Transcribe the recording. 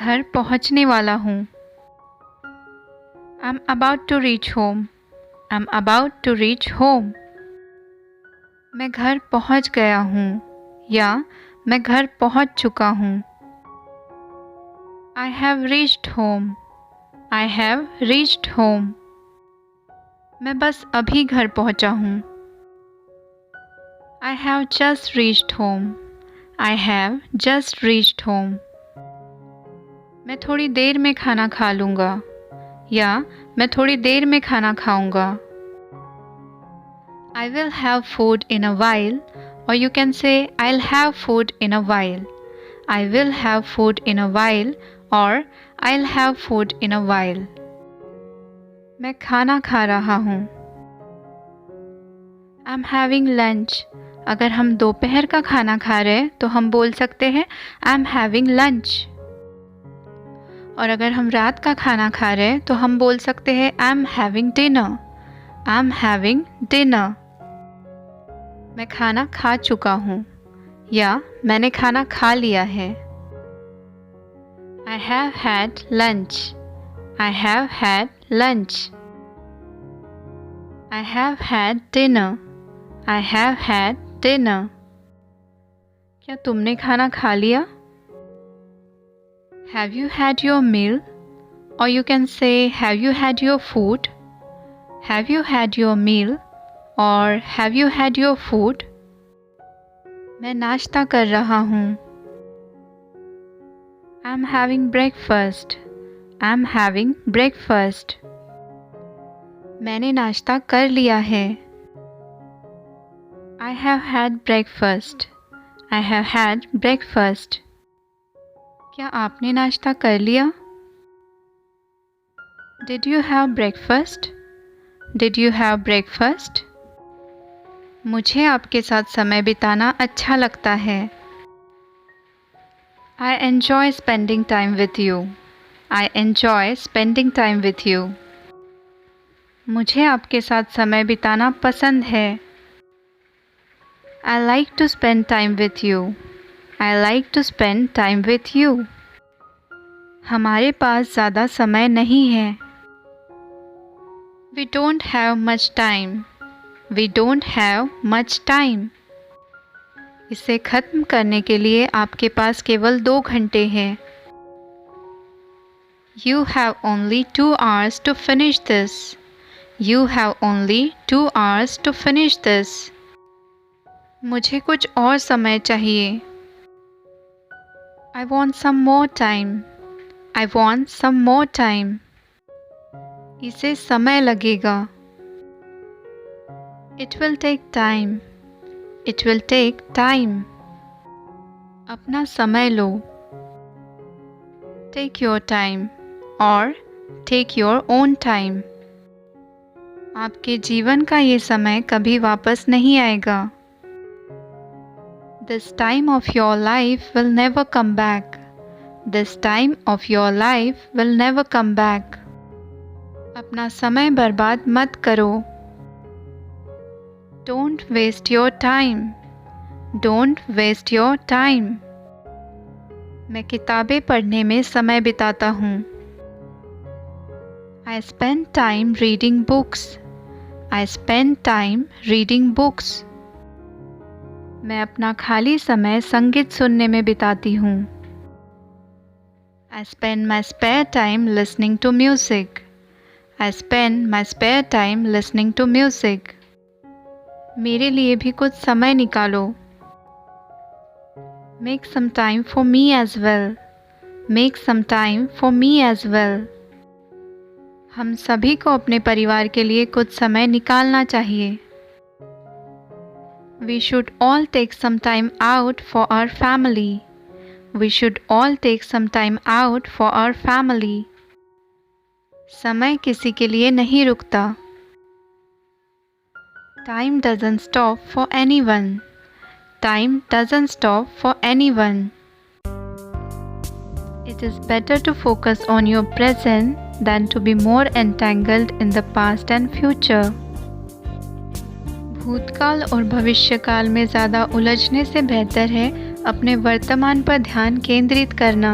घर पहुंचने वाला हूँ। I'm about to reach home. I'm about to reach home. मैं घर पहुंच गया हूँ या मैं घर पहुंच चुका हूँ। I have reached home. I have reached home. मैं बस अभी घर पहुंचा हूँ। I have just reached home. I have just reached home. मैं थोड़ी देर में खाना खा लूँगा या मैं थोड़ी देर में खाना खाऊंगा। I will have food in a while, or you can say I'll have food in a while. I will have food in a while, or I'll have food in a while. मैं खाना खा रहा हूँ। I'm having lunch. अगर हम दोपहर का खाना खा रहे हैं तो हम बोल सकते हैं I'm having lunch. और अगर हम रात का खाना खा रहे हैं तो हम बोल सकते हैं I'm having dinner. I'm having dinner. मैं खाना खा चुका हूँ या मैंने खाना खा लिया है। I have had lunch. I have had lunch. I have had dinner. I have had dinner. क्या तुमने खाना खा लिया? Have you had your meal? Or you can say have you had your food? Have you had your meal? Or have you had your food? मैं नाश्ता कर रहा हूँ। I'm having breakfast. I'm having breakfast. मैंने नाश्ता कर लिया है। I have had breakfast. I have had breakfast. क्या आपने नाश्ता कर लिया? Did you have breakfast? Did you have breakfast? मुझे आपके साथ समय बिताना अच्छा लगता है। I enjoy spending time with you. I enjoy spending time with you. मुझे आपके साथ समय बिताना पसंद है। I like to spend time with you. I like to spend time with you. हमारे पास ज़्यादा समय नहीं है। We don't have much time. We don't have much time. इसे ख़त्म करने के लिए आपके पास केवल 2 घंटे हैं। You have only 2 hours to finish this. You have only 2 hours to finish this. मुझे कुछ और समय चाहिए। I want some more time. I want some more time. इसे समय लगेगा। It will take time. It will take time. अपना समय लो। Take your time or take your own time. आपके जीवन का ये समय कभी वापस नहीं आएगा। This time of your life will never come back. This time of your life will never come back. अपना समय बर्बाद मत करो। Don't waste your time. Don't waste your time. मैं किताबें पढ़ने में समय बिताता हूँ। I spend time reading books. I spend time reading books. मैं अपना खाली समय संगीत सुनने में बिताती हूँ। I spend my spare time listening to music. I spend my spare time listening to music. मेरे लिए भी कुछ समय निकालो। Make some time for me as well. Make some time for me as well. हम सभी को अपने परिवार के लिए कुछ समय निकालना चाहिए। We should all take some time out for our family. We should all take some time out for our family. समय किसी के लिए नहीं रुकता। Time doesn't stop for anyone. Time doesn't stop for anyone. It is better to focus on your present than to be more entangled in the past and future. भूतकाल और भविष्यकाल में ज़्यादा उलझने से बेहतर है अपने वर्तमान पर ध्यान केंद्रित करना।